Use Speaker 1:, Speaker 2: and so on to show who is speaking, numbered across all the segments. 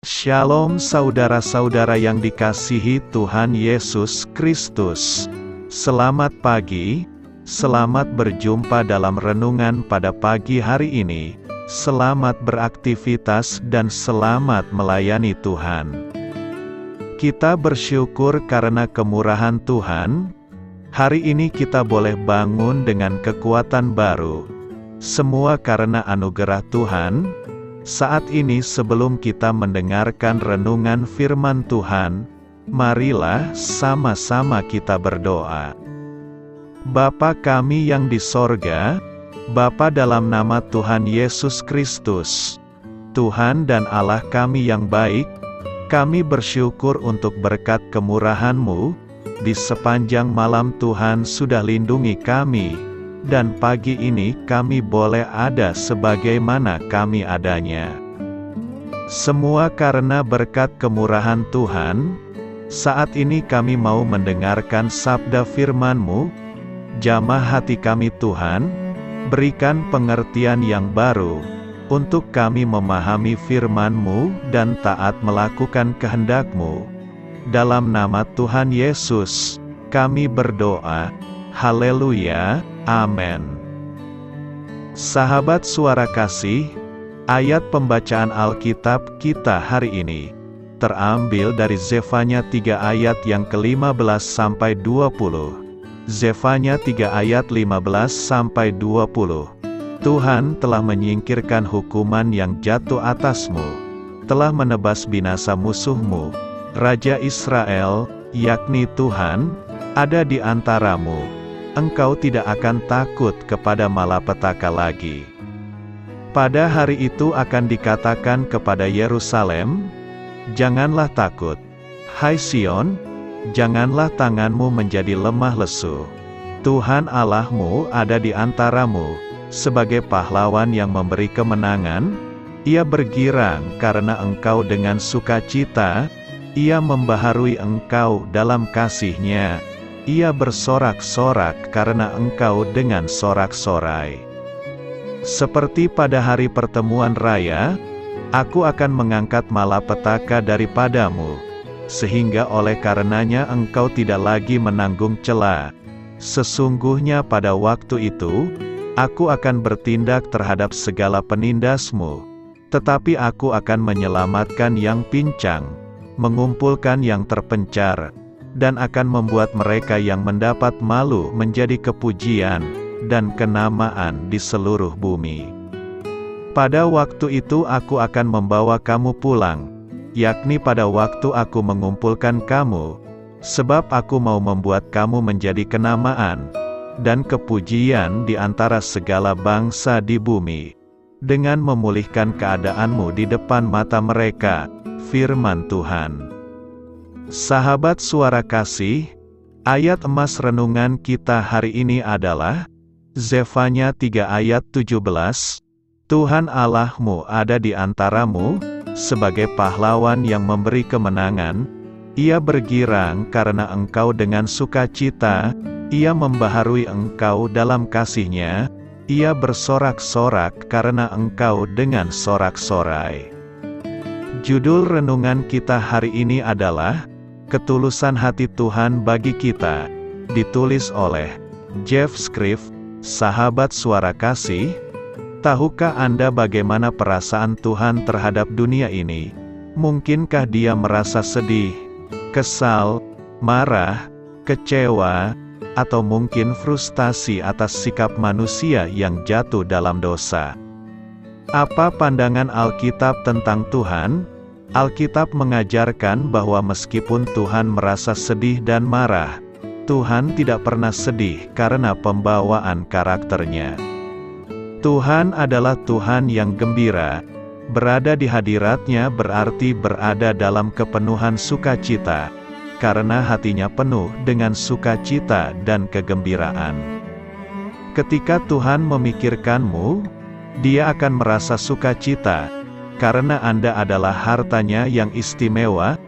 Speaker 1: Shalom saudara-saudara yang dikasihi Tuhan Yesus Kristus. Selamat pagi, selamat berjumpa dalam renungan pada pagi hari ini. Selamat beraktivitas dan selamat melayani Tuhan. Kita bersyukur karena kemurahan Tuhan. Hari ini kita boleh bangun dengan kekuatan baru. Semua karena anugerah Tuhan. Saat ini sebelum kita mendengarkan renungan firman Tuhan, marilah sama-sama kita berdoa. Bapa kami yang di sorga, Bapa dalam nama Tuhan Yesus Kristus, Tuhan dan Allah kami yang baik, kami bersyukur untuk berkat kemurahan-Mu, di sepanjang malam Tuhan sudah lindungi kami. Dan pagi ini kami boleh ada sebagaimana kami adanya. Semua karena berkat kemurahan Tuhan. Saat ini kami mau mendengarkan sabda firman-Mu. Jamah hati kami Tuhan, berikan pengertian yang baru, untuk kami memahami firman-Mu dan taat melakukan kehendak-Mu. Dalam nama Tuhan Yesus, kami berdoa. Haleluya. Amin. Sahabat suara kasih, ayat pembacaan Alkitab kita hari ini terambil dari Zefanya 3 ayat yang ke-15 sampai 20. Zefanya 3 ayat 15 sampai 20. Tuhan telah menyingkirkan hukuman yang jatuh atasmu, telah menebas binasa musuhmu. Raja Israel, yakni Tuhan, ada di antaramu. Engkau tidak akan takut kepada malapetaka lagi. Pada hari itu akan dikatakan kepada Yerusalem, janganlah takut. Hai Sion, janganlah tanganmu menjadi lemah lesu. Tuhan Allahmu ada di antaramu, sebagai pahlawan yang memberi kemenangan. Ia bergirang karena engkau dengan sukacita, Ia membaharui engkau dalam kasih-Nya. Ia bersorak-sorak karena engkau dengan sorak-sorai. Seperti pada hari pertemuan raya, aku akan mengangkat malapetaka daripadamu, sehingga oleh karenanya engkau tidak lagi menanggung cela. Sesungguhnya pada waktu itu, aku akan bertindak terhadap segala penindasmu, tetapi aku akan menyelamatkan yang pincang, mengumpulkan yang terpencar, dan akan membuat mereka yang mendapat malu menjadi kepujian dan kenamaan di seluruh bumi. Pada waktu itu aku akan membawa kamu pulang, yakni pada waktu aku mengumpulkan kamu, sebab aku mau membuat kamu menjadi kenamaan dan kepujian di antara segala bangsa di bumi, dengan memulihkan keadaanmu di depan mata mereka, firman Tuhan. Sahabat suara kasih, ayat emas renungan kita hari ini adalah Zefanya 3 ayat 17. Tuhan Allahmu ada di antaramu, sebagai pahlawan yang memberi kemenangan. Ia bergirang karena engkau dengan sukacita, Ia membaharui engkau dalam kasih-Nya. Ia bersorak-sorak karena engkau dengan sorak-sorai. Judul renungan kita hari ini adalah Ketulusan Hati Tuhan bagi Kita, ditulis oleh Jeff Scrift. Sahabat suara kasih, tahukah Anda bagaimana perasaan Tuhan terhadap dunia ini? Mungkinkah Dia merasa sedih, kesal, marah, kecewa, atau mungkin frustasi atas sikap manusia yang jatuh dalam dosa? Apa pandangan Alkitab tentang Tuhan? Alkitab mengajarkan bahwa meskipun Tuhan merasa sedih dan marah, Tuhan tidak pernah sedih karena pembawaan karakternya. Tuhan adalah Tuhan yang gembira. Berada di hadirat-Nya berarti berada dalam kepenuhan sukacita, karena hatinya penuh dengan sukacita dan kegembiraan. Ketika Tuhan memikirkanmu, Dia akan merasa sukacita, karena Anda adalah harta-Nya yang istimewa,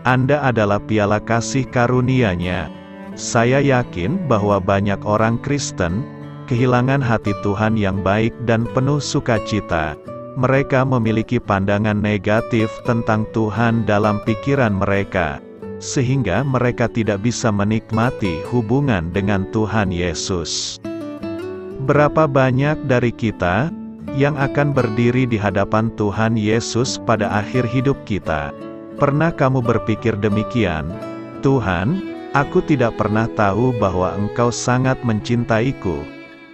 Speaker 1: Anda adalah piala kasih karunia-Nya. Saya yakin bahwa banyak orang Kristen kehilangan hati Tuhan yang baik dan penuh sukacita, mereka memiliki pandangan negatif tentang Tuhan dalam pikiran mereka, sehingga mereka tidak bisa menikmati hubungan dengan Tuhan Yesus. Berapa banyak dari kita yang akan berdiri di hadapan Tuhan Yesus pada akhir hidup kita? Pernah kamu berpikir demikian? Tuhan, aku tidak pernah tahu bahwa Engkau sangat mencintaiku.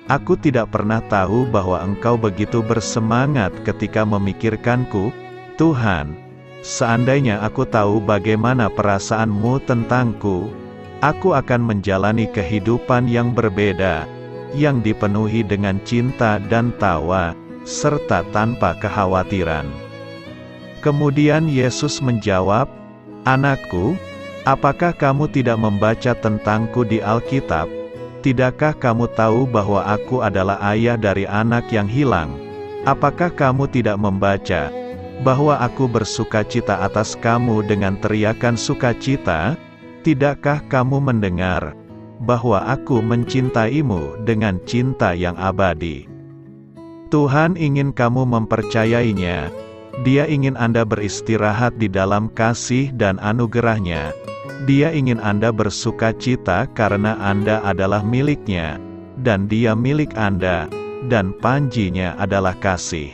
Speaker 1: Aku tidak pernah tahu bahwa Engkau begitu bersemangat ketika memikirkanku. Tuhan, seandainya aku tahu bagaimana perasaanmu tentangku, aku akan menjalani kehidupan yang berbeda, yang dipenuhi dengan cinta dan tawa, serta tanpa kekhawatiran. Kemudian Yesus menjawab, "Anakku, apakah kamu tidak membaca tentangku di Alkitab? Tidakkah kamu tahu bahwa aku adalah ayah dari anak yang hilang? Apakah kamu tidak membaca bahwa aku bersukacita atas kamu dengan teriakan sukacita? Tidakkah kamu mendengar bahwa aku mencintaimu dengan cinta yang abadi?" Tuhan ingin kamu mempercayainya. Dia ingin Anda beristirahat di dalam kasih dan anugerah-Nya. Dia ingin Anda bersukacita karena Anda adalah milik-Nya, dan Dia milik Anda, dan panji-Nya adalah kasih.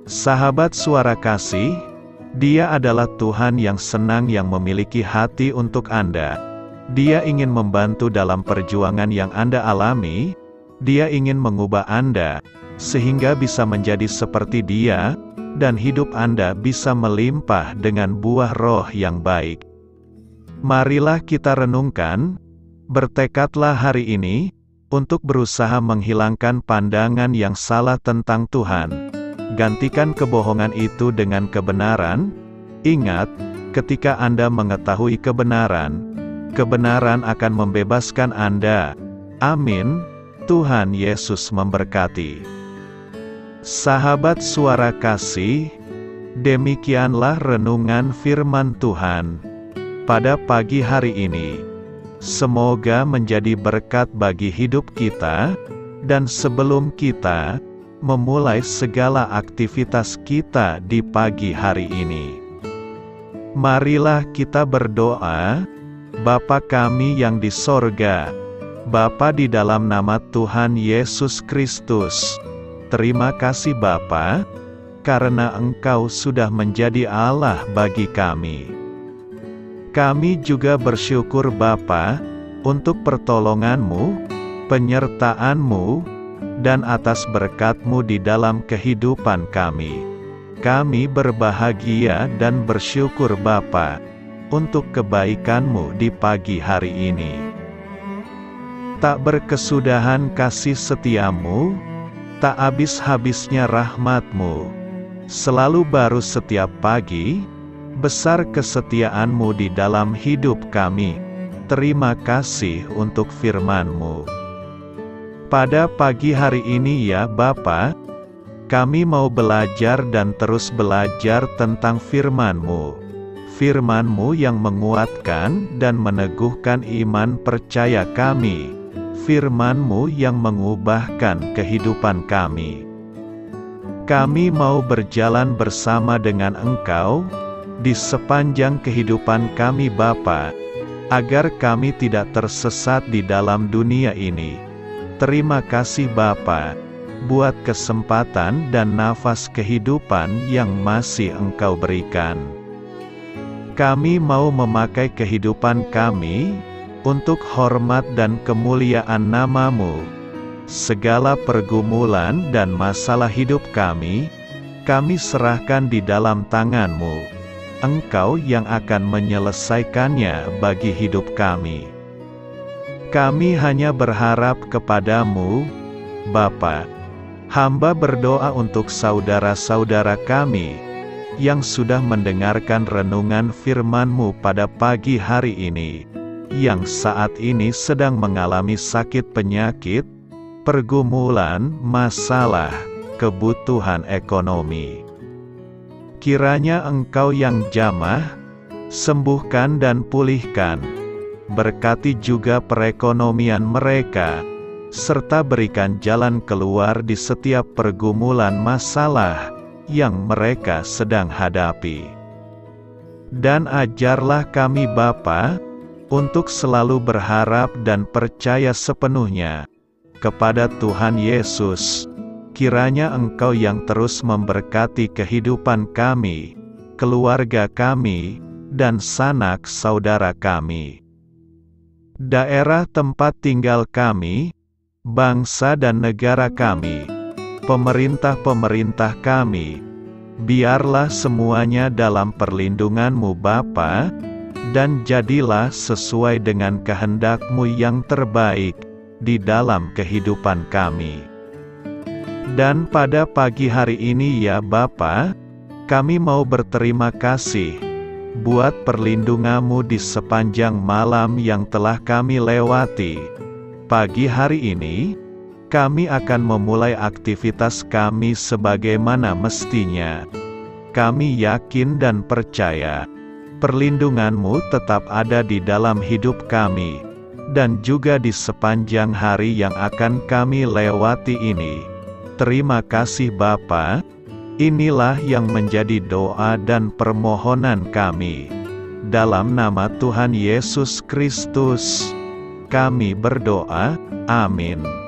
Speaker 1: Sahabat Suara Kasih, Dia adalah Tuhan yang senang yang memiliki hati untuk Anda. Dia ingin membantu dalam perjuangan yang Anda alami. Dia ingin mengubah Anda, sehingga bisa menjadi seperti Dia, dan hidup Anda bisa melimpah dengan buah roh yang baik. Marilah kita renungkan, bertekadlah hari ini, untuk berusaha menghilangkan pandangan yang salah tentang Tuhan. Gantikan kebohongan itu dengan kebenaran. Ingat, ketika Anda mengetahui kebenaran, kebenaran akan membebaskan Anda. Amin. Tuhan Yesus memberkati. Sahabat Suara Kasih, demikianlah renungan firman Tuhan pada pagi hari ini. Semoga menjadi berkat bagi hidup kita, dan sebelum kita memulai segala aktivitas kita di pagi hari ini, marilah kita berdoa. Bapa kami yang di sorga, Bapa di dalam nama Tuhan Yesus Kristus, terima kasih Bapa, karena Engkau sudah menjadi Allah bagi kami. Kami juga bersyukur Bapa, untuk pertolongan-Mu, penyertaan-Mu, dan atas berkat-Mu di dalam kehidupan kami. Kami berbahagia dan bersyukur Bapa, untuk kebaikan-Mu di pagi hari ini. Tak berkesudahan kasih setia-Mu, tak habis-habisnya rahmat-Mu, selalu baru setiap pagi, besar kesetiaan-Mu di dalam hidup kami. Terima kasih untuk firman-Mu. Pada pagi hari ini ya Bapa, kami mau belajar dan terus belajar tentang firman-Mu. Firman-Mu yang menguatkan dan meneguhkan iman percaya kami. Firman-Mu yang mengubahkan kehidupan kami. Kami mau berjalan bersama dengan Engkau di sepanjang kehidupan kami Bapa, agar kami tidak tersesat di dalam dunia ini. Terima kasih Bapa, buat kesempatan dan nafas kehidupan yang masih Engkau berikan. Kami mau memakai kehidupan kami untuk hormat dan kemuliaan nama-Mu. Segala pergumulan dan masalah hidup kami serahkan di dalam tangan-Mu. Engkau yang akan menyelesaikannya bagi hidup kami. Kami hanya berharap kepada-Mu, Bapa. Hamba berdoa untuk saudara-saudara kami yang sudah mendengarkan renungan firman-Mu pada pagi hari ini, yang saat ini sedang mengalami sakit penyakit, pergumulan, masalah, kebutuhan ekonomi. Kiranya Engkau yang jamah, sembuhkan dan pulihkan. Berkati juga perekonomian mereka, serta berikan jalan keluar di setiap pergumulan masalah yang mereka sedang hadapi. Dan ajarlah kami Bapa, untuk selalu berharap dan percaya sepenuhnya kepada Tuhan Yesus. Kiranya Engkau yang terus memberkati kehidupan kami, keluarga kami, dan sanak saudara kami, daerah tempat tinggal kami, bangsa dan negara kami, pemerintah-pemerintah kami. Biarlah semuanya dalam perlindungan-Mu Bapa, dan jadilah sesuai dengan kehendak-Mu yang terbaik di dalam kehidupan kami. Dan pada pagi hari ini ya Bapa, kami mau berterima kasih buat perlindungan-Mu di sepanjang malam yang telah kami lewati. Pagi hari ini, kami akan memulai aktivitas kami sebagaimana mestinya. Kami yakin dan percaya, perlindungan-Mu tetap ada di dalam hidup kami, dan juga di sepanjang hari yang akan kami lewati ini. Terima kasih Bapa. Inilah yang menjadi doa dan permohonan kami. Dalam nama Tuhan Yesus Kristus, kami berdoa. Amin.